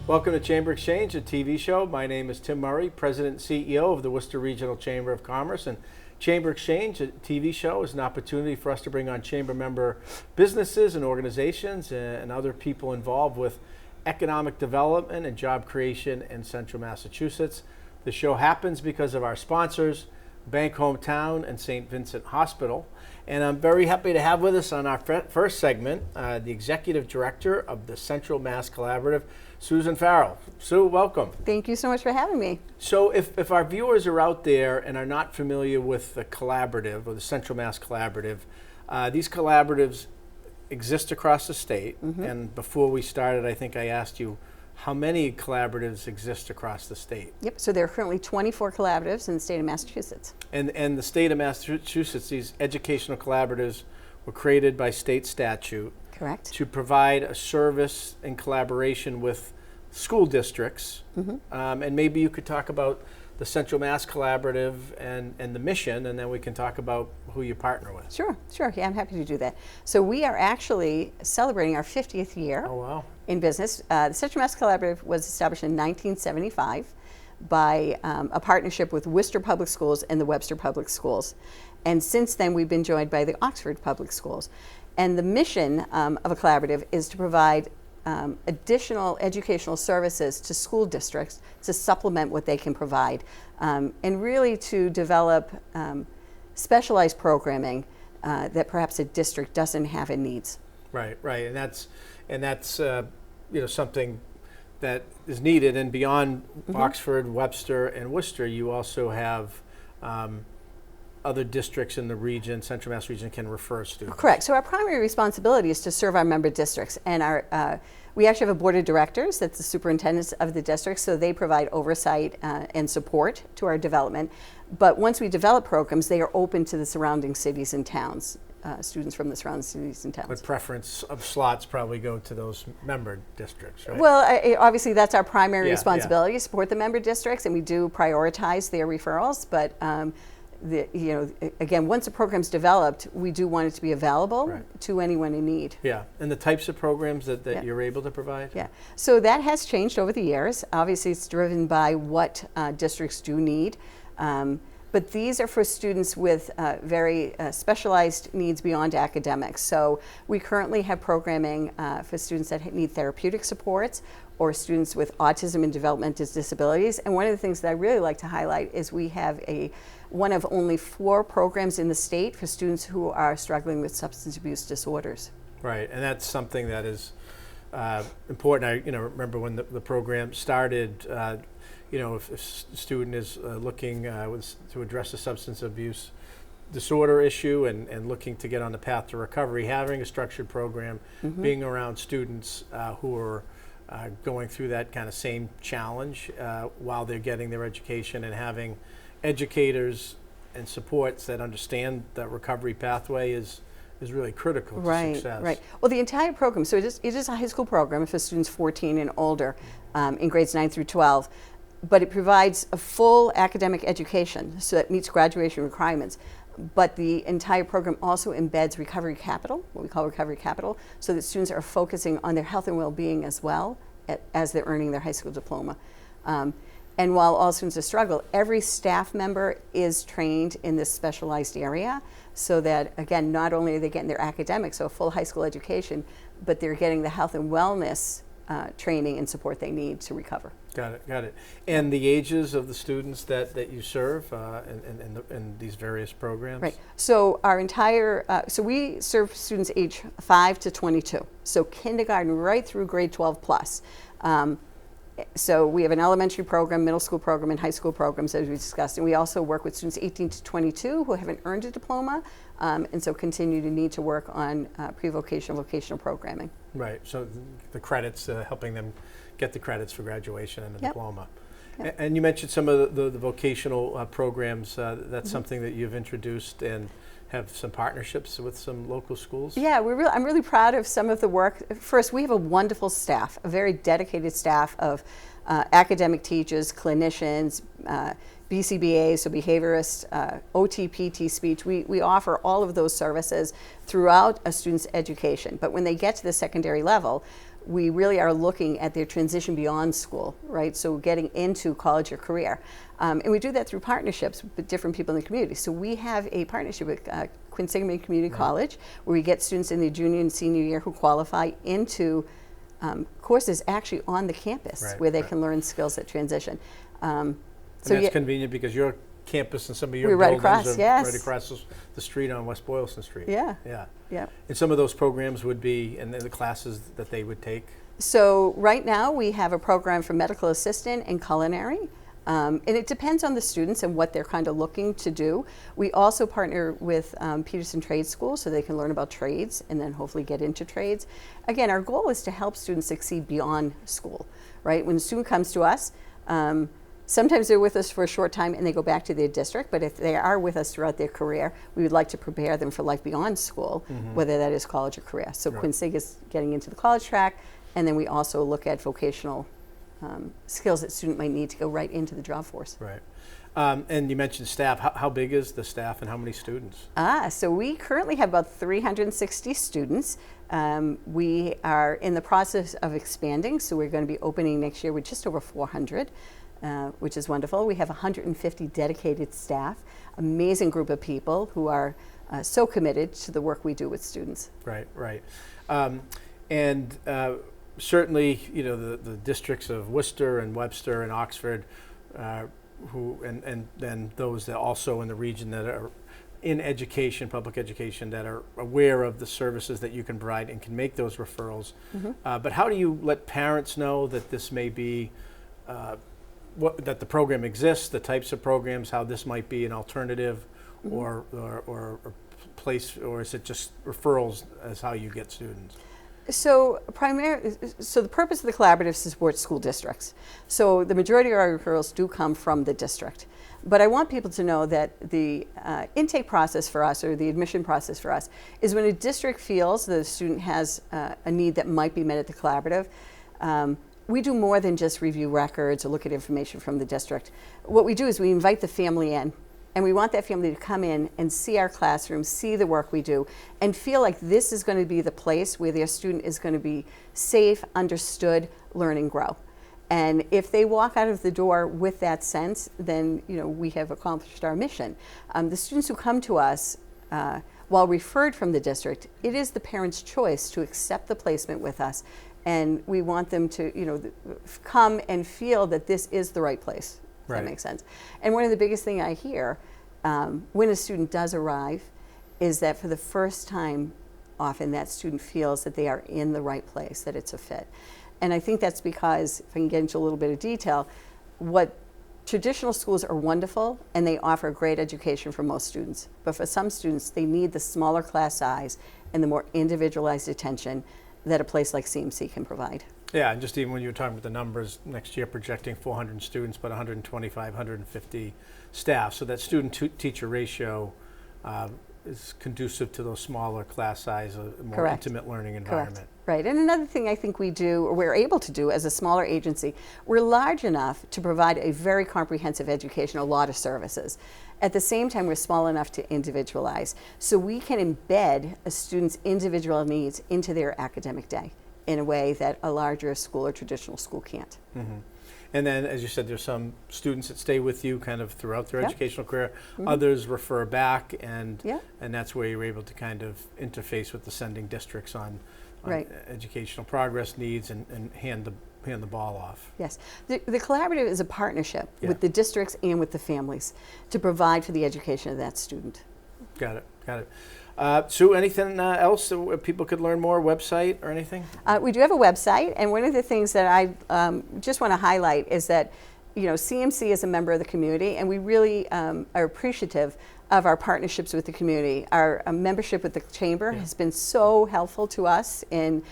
Welcome to Chamber Exchange, a TV show. My name is Tim Murray, President and CEO of the Worcester Regional Chamber of Commerce. And Chamber Exchange, a TV show, is an opportunity for us to bring on chamber member businesses and organizations and other people involved with economic development and job creation in Central Massachusetts. The show happens because of our sponsors, Bank Hometown and St. Vincent Hospital. And I'm very happy to have with us on our first segment the Executive Director of the Central Mass Collaborative, Susan Farrell. Sue, welcome. Thank you so much for having me. So if our viewers are out there and are not familiar with the collaborative or the Central Mass Collaborative, these collaboratives exist across the state. And before we started, I think I asked you, how many collaboratives exist across the state? Yep, so there are currently 24 collaboratives in the state of Massachusetts. And the state of Massachusetts, these educational collaboratives were created by state statute. Correct. To provide a service in collaboration with school districts. And maybe you could talk about the Central Mass Collaborative and the mission, and then we can talk about who you partner with. Sure. Yeah, I'm happy to do that. So we are actually celebrating our 50th year in business. The Central Mass Collaborative was established in 1975 by a partnership with Worcester Public Schools and the Webster Public Schools. And since then, we've been joined by the Oxford Public Schools. And the mission of a collaborative is to provide additional educational services to school districts to supplement what they can provide, and really to develop specialized programming that perhaps a district doesn't have and needs. Right, and that's something that is needed. And beyond Oxford, Webster, and Worcester, you also have other districts in the region, Central Mass region, can refer students. Correct. So our primary responsibility is to serve our member districts, and we actually have a board of directors that's the superintendents of the districts, so they provide oversight and support to our development. But once we develop programs, they are open to the surrounding cities and towns, students from the surrounding cities and towns. But preference of slots probably go to those member districts, right? Well, obviously that's our primary responsibility, to support the member districts, and we do prioritize their referrals, but again, once a program's developed, we do want it to be available to anyone in need. Yeah, and the types of programs that you're able to provide? Yeah, so that has changed over the years. Obviously, it's driven by what districts do need. But these are for students with very specialized needs beyond academics. So we currently have programming for students that need therapeutic supports or students with autism and developmental disabilities. And one of the things that I really like to highlight is we have one of only 4 programs in the state for students who are struggling with substance abuse disorders. Right, and that's something that is important. I remember when the program started, if a student is looking to address a substance abuse disorder issue and looking to get on the path to recovery, having a structured program, being around students who are going through that kind of same challenge while they're getting their education, and having educators and supports that understand that recovery pathway is really critical to success. Right. Well, the entire program, so it is a high school program for students 14 and older in grades 9 through 12, but it provides a full academic education, so it meets graduation requirements. But the entire program also embeds recovery capital, what we call recovery capital, so that students are focusing on their health and well-being as well as they're earning their high school diploma. And while all students are struggle, every staff member is trained in this specialized area, so that, again, not only are they getting their academics, so a full high school education, but they're getting the health and wellness training and support they need to recover. Got it. And the ages of the students that you serve in these various programs? Right. So our entire, so we serve students age 5 to 22. So kindergarten right through grade 12 plus. So we have an elementary program, middle school program, and high school programs, as we discussed. And we also work with students 18 to 22 who haven't earned a diploma, and so continue to need to work on pre-vocational, vocational programming. Right. So the credits, helping them get the credits for graduation and the diploma. And you mentioned some of the vocational programs. That's something that you've introduced and have some partnerships with some local schools? Yeah, I'm really proud of some of the work. First, we have a wonderful staff, a very dedicated staff of academic teachers, clinicians, BCBAs, so behaviorists, OT, PT, speech. We offer all of those services throughout a student's education. But when they get to the secondary level, we really are looking at their transition beyond school, right? So getting into college or career. And we do that through partnerships with different people in the community. So we have a partnership with Quinsigamond Community College, where we get students in their junior and senior year who qualify into courses actually on the campus, where they can learn skills at transition. So that's convenient because your campus and some of your right buildings across, are right across the street on West Boylston Street. Yeah. And some of those programs would be, and the classes that they would take? So right now we have a program for medical assistant and culinary. And it depends on the students and what they're kind of looking to do. We also partner with Peterson Trade School so they can learn about trades and then hopefully get into trades. Again, our goal is to help students succeed beyond school, right? When a student comes to us, sometimes they're with us for a short time and they go back to their district, but if they are with us throughout their career, we would like to prepare them for life beyond school, whether that is college or career. So Quinsig is getting into the college track, and then we also look at vocational skills that student might need to go right into the job force. Right. And you mentioned staff. How big is the staff and how many students? So we currently have about 360 students. We are in the process of expanding, so we're going to be opening next year with just over 400, which is wonderful. We have 150 dedicated staff, amazing group of people who are so committed to the work we do with students. Right. And certainly, you know, the districts of Worcester and Webster and Oxford, and then those that also in the region that are in education, public education, that are aware of the services that you can provide and can make those referrals. But how do you let parents know that this may be, that the program exists, the types of programs, how this might be an alternative or place, or is it just referrals as how you get students? So the purpose of the collaborative is to support school districts. So the majority of our referrals do come from the district. But I want people to know that the intake process for us, or the admission process for us, is when a district feels that a student has a need that might be met at the collaborative. We do more than just review records or look at information from the district. What we do is we invite the family in. And we want that family to come in and see our classroom, see the work we do, and feel like this is going to be the place where their student is going to be safe, understood, learn and grow. And if they walk out of the door with that sense, then we have accomplished our mission. The students who come to us, while referred from the district, it is the parent's choice to accept the placement with us. And we want them to come and feel that this is the right place. That makes sense. And one of the biggest things I hear when a student does arrive is that for the first time, often that student feels that they are in the right place, that it's a fit. And I think that's because, if I can get into a little bit of detail, what traditional schools are wonderful and they offer a great education for most students. But for some students, they need the smaller class size and the more individualized attention that a place like CMC can provide. Yeah, and just even when you were talking about the numbers, next year projecting 400 students, but 125, 150 staff. So that student-teacher ratio is conducive to those smaller class size, a more intimate learning environment. Correct. Right, and another thing I think we do, or we're able to do as a smaller agency, we're large enough to provide a very comprehensive education, a lot of services. At the same time, we're small enough to individualize. So we can embed a student's individual needs into their academic day in a way that a larger school or traditional school can't. And then, as you said, there's some students that stay with you kind of throughout their educational career. Others refer back, and that's where you're able to kind of interface with the sending districts on educational progress needs and hand the ball off. Yes. The collaborative is a partnership with the districts and with the families to provide for the education of that student. Got it. Sue, anything else that people could learn more, website or anything? We do have a website, and one of the things that I just want to highlight is that CMC is a member of the community, and we really are appreciative of our partnerships with the community. Our membership with the Chamber has been so helpful to us in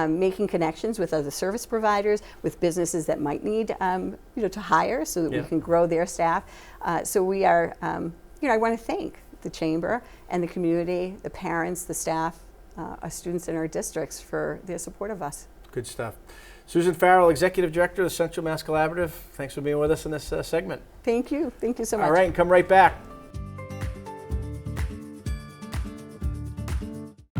making connections with other service providers, with businesses that might need to hire so that we can grow their staff. So we are, I want to thank the Chamber and the community, the parents, the staff, our students in our districts for their support of us. Good stuff. Susan Farrell, Executive Director of the Central Mass Collaborative. Thanks for being with us in this segment. Thank you. Thank you so much. All right, and come right back.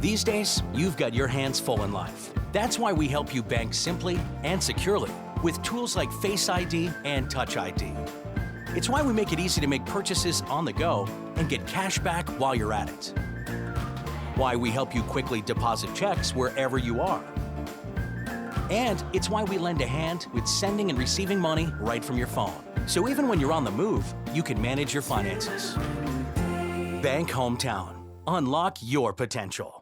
These days, you've got your hands full in life. That's why we help you bank simply and securely with tools like Face ID and Touch ID. It's why we make it easy to make purchases on the go and get cash back while you're at it. Why we help you quickly deposit checks wherever you are. And it's why we lend a hand with sending and receiving money right from your phone. So even when you're on the move, you can manage your finances. Bank Hometown. Unlock your potential.